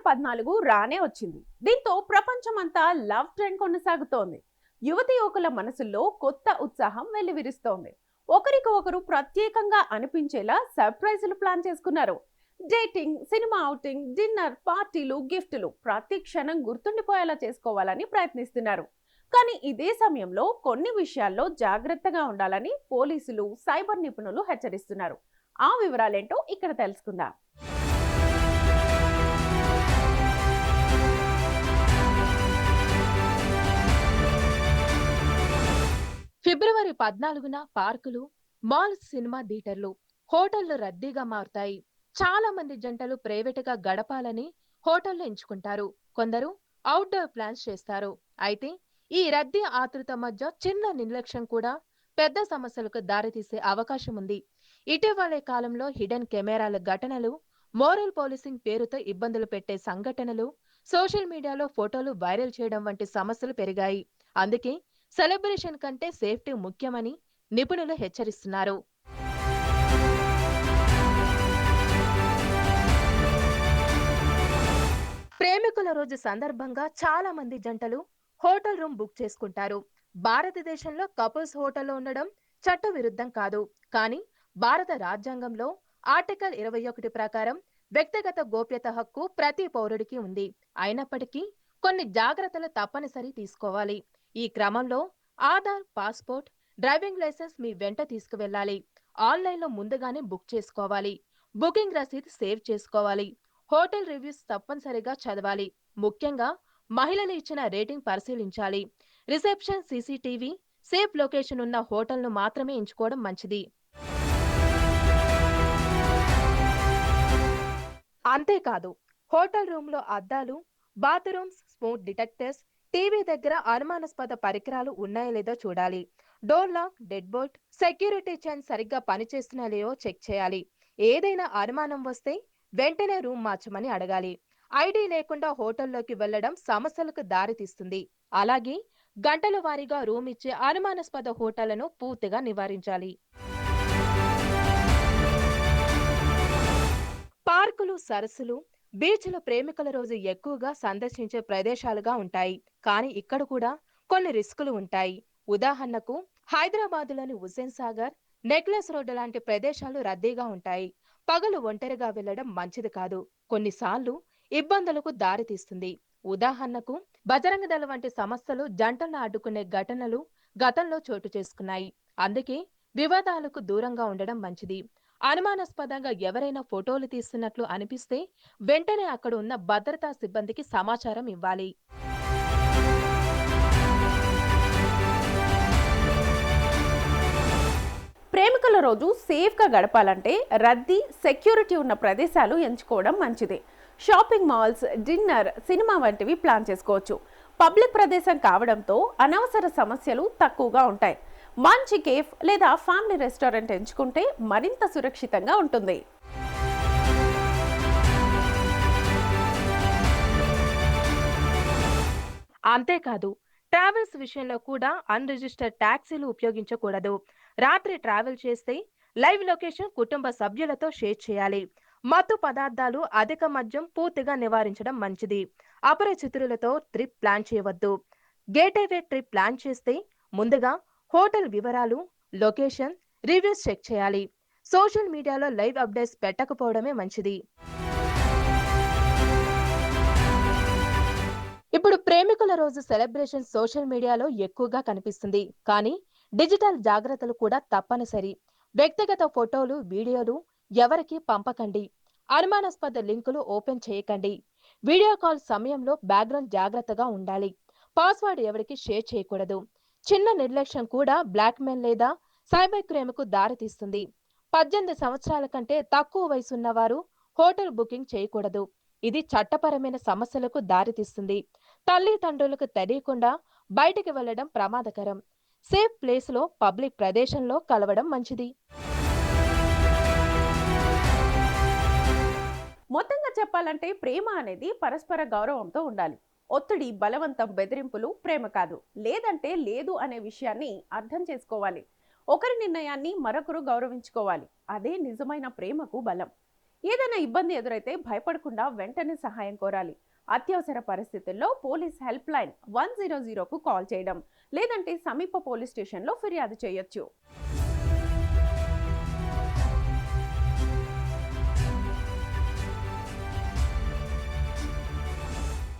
2014 రానే వచ్చింది. దీంతో ప్రపంచమంతా లవ్ ట్రెండ్ కొనసాగుతోంది. యువతి యువకుల మనసుల్లో కొత్త ఉత్సాహం వెల్లివిరుస్తోంది. ఒకరికి ఒకరు ప్రత్యేకంగా అనిపించేలా సర్ప్రైజులు ప్లాన్ చేసుకున్నారు. డేటింగ్, సినిమా ఔటింగ్, డిన్నర్, పార్టీలు, గిఫ్టులు ప్రతి క్షణం గుర్తుండిపోయేలా చేసుకోవాలని ప్రయత్నిస్తున్నారు. కానీ ఇదే సమయంలో కొన్ని విషయాల్లో జాగ్రత్తగా ఉండాలని పోలీసులు, సైబర్ నిపుణులు హెచ్చరిస్తున్నారు. ఆ వివరాలేంటో ఇక్కడ తెలుసుకుందాం. ఫిబ్రవరి 14న పార్కులు, మాల్స్, సినిమా థియేటర్లు, హోటళ్లు రద్దీగా మారుతాయి. చాలా మంది జంటలు ప్రైవేటుగా గడపాలని హోటళ్లు ఎంచుకుంటారు. కొందరు అవుట్డోర్ ప్లాన్స్ చేస్తారు. అయితే ఈ రద్దీ ఆతృత మధ్య చిన్న నిర్లక్ష్యం కూడా పెద్ద సమస్యలకు దారితీసే అవకాశం ఉంది. ఇటీవలే కాలంలో హిడెన్ కెమెరాల ఘటనలు, మోరల్ పోలీసింగ్ పేరుతో ఇబ్బందులు పెట్టే సంఘటనలు, సోషల్ మీడియాలో ఫోటోలు వైరల్ చేయడం వంటి సమస్యలు పెరిగాయి. అందుకే సెలబ్రేషన్ కంటే సేఫ్టీ ముఖ్యమని నిపుణులు హెచ్చరిస్తున్నారు. ప్రేమికుల రోజు సందర్భంగా చాలా మంది జంటలు హోటల్ రూమ్ బుక్ చేసుకుంటారు. భారతదేశంలో కపుల్స్ హోటల్లో ఉండడం చట్ట విరుద్ధం కాదు. కానీ భారత రాజ్యాంగంలో ఆర్టికల్ 21 ప్రకారం వ్యక్తిగత గోప్యత హక్కు ప్రతి పౌరుడికి ఉంది. అయినప్పటికీ కొన్ని జాగ్రత్తలు తప్పనిసరి తీసుకోవాలి. ఈ క్రమంలో ఆధార్, పాస్పోర్ట్, డ్రైవింగ్ లైసెన్స్ మీ వెంట తీసుకువెళ్ళాలి. ఆన్లైన్లో ముందుగానే బుక్ చేసుకోవాలి. బుకింగ్ రసీదు సేవ్ చేసుకోవాలి. హోటల్ రివ్యూస్ తప్పనిసరిగా చదవాలి. ముఖ్యంగా మహిళలు ఇచ్చిన రేటింగ్ పరిశీలించాలి. రిసెప్షన్, సీసీటీవీ, సేఫ్ లొకేషన్ ఉన్న హోటల్ను మాత్రమే ఎంచుకోవడం మంచిది. అంతేకాదు, హోటల్ రూమ్లో అద్దాలు, బాత్రూమ్స్, స్మోక్ డిటెక్టర్స్, టీవీ దగ్గర అనుమానాస్పద పరికరాలు ఉన్నాయో లేదో చూడాలి. Door lock, dead bolt, security chain సరిగ్గా పనిచేస్తున్నా లేవో చెక్ చేయాలి. ఏదైనా అనుమానం వస్తే వెంటనే రూమ్ మార్చమని అడగాలి. ఐడి లేకుండా హోటల్లోకి వెళ్లడం సమస్యలకు దారితీస్తుంది. అలాగే గంటల వారీగా రూమ్ ఇచ్చే అనుమానాస్పద హోటళ్లను పూర్తిగా నివారించాలి. పార్కులు, సరస్సులు, బీచ్లు ప్రేమికుల రోజు ఎక్కువగా సందర్శించే ప్రదేశాలుగా ఉంటాయి. కానీ ఇక్కడ కూడా కొన్ని రిస్కులు ఉంటాయి. ఉదాహరణకు హైదరాబాదులోని హుస్సేన్ సాగర్, నెక్లెస్ రోడ్డు లాంటి ప్రదేశాలు రద్దీగా ఉంటాయి. పగలు ఒంటరిగా వెళ్లడం మంచిది కాదు. కొన్నిసార్లు ఇబ్బందులకు దారితీస్తుంది. ఉదాహరణకు బజరంగ దళ వంటి సంస్థలు జంటలను అడ్డుకునే ఘటనలు గతంలో చోటు చేసుకున్నాయి. అందుకే వివాదాలకు దూరంగా ఉండడం మంచిది. అనుమానాస్పదంగా ఎవరైనా ఫోటోలు తీస్తున్నట్లు అనిపిస్తే వెంటనే అక్కడ ఉన్న భద్రతా సిబ్బందికి సమాచారం ఇవ్వాలి. ప్రేమికుల రోజు సేఫ్గా గడపాలంటే రద్దీ, సెక్యూరిటీ ఉన్న ప్రదేశాలు ఎంచుకోవడం మంచిది. షాపింగ్ మాల్స్, డిన్నర్, సినిమా వంటివి ప్లాన్ చేసుకోవచ్చు. పబ్లిక్ ప్రదేశం కావడంతో అనవసర సమస్యలు తక్కువగా ఉంటాయి. మంచి కేఫ్ లేదా ఫ్యామిలీ రెస్టారెంట్ ఎంచుకుంటే మరింత సురక్షితంగా ఉంటుంది. అంతేకాదు, ట్రావెల్స్ విషయంలో కూడా అన్రిజిస్టర్డ్ టాక్సీలు ఉపయోగించకూడదు. రాత్రి ట్రావెల్ చేస్తే లైవ్ లొకేషన్ కుటుంబ సభ్యులతో షేర్ చేయాలి. మత్తు పదార్థాలు, అధిక మద్యం పూర్తిగా నివారించడం మంచిది. అపరిచితులతో ట్రిప్ ప్లాన్ చేయవద్దు. గేట్వే ట్రిప్ ప్లాన్ చేస్తే ముందుగా హోటల్ వివరాలు, లొకేషన్, రివ్యూస్ చెక్ చేయాలి. సోషల్ మీడియాలో లైవ్ అప్డేట్స్ పెట్టకపోవడమే మంచిది. ఇప్పుడు ప్రేమికుల రోజు సెలబ్రేషన్ సోషల్ మీడియాలో ఎక్కువగా కనిపిస్తుంది. కానీ డిజిటల్ జాగ్రత్తలు కూడా తప్పనిసరి. వ్యక్తిగత ఫోటోలు, వీడియోలు ఎవరికీ పంపకండి. అనుమానాస్పద లింకులు ఓపెన్ చేయకండి. వీడియో కాల్ సమయంలో బ్యాక్గ్రౌండ్ జాగ్రత్తగా ఉండాలి. పాస్వర్డ్ ఎవరికి షేర్ చేయకూడదు. చిన్న నిర్లక్ష్యం కూడా బ్లాక్మెయిల్ లేదా సైబర్ క్రైమ్కు దారితీస్తుంది. 18 సంవత్సరాల కంటే తక్కువ వయసున్నవారు హోటల్ బుకింగ్ చేయకూడదు. ఇది చట్టపరమైన సమస్యలకు దారితీస్తుంది. తల్లిదండ్రులకు తెలియకుండా బయటికి వెళ్లడం ప్రమాదకరం. సేఫ్ ప్లేస్లో, పబ్లిక్ ప్రదేశంలో కలవడం మంచిది. మొత్తంగా చెప్పాలంటే ప్రేమ అనేది పరస్పర గౌరవంతో ఉండాలి. ఒత్తిడి, బలవంతం, బెదిరింపులు ప్రేమ కాదు. లేదంటే లేదు అనే విషయాన్ని అర్థం చేసుకోవాలి. ఒకరి నిర్ణయాన్ని మరొకరు గౌరవించుకోవాలి. అదే నిజమైన ప్రేమకు బలం. ఏదైనా ఇబ్బంది ఎదురైతే భయపడకుండా వెంటనే సహాయం కోరాలి. అత్యవసర పరిస్థితుల్లో పోలీస్ హెల్ప్ లైన్ 100కు కాల్ చేయడం, లేదంటే సమీప పోలీస్ స్టేషన్లో ఫిర్యాదు చేయొచ్చు.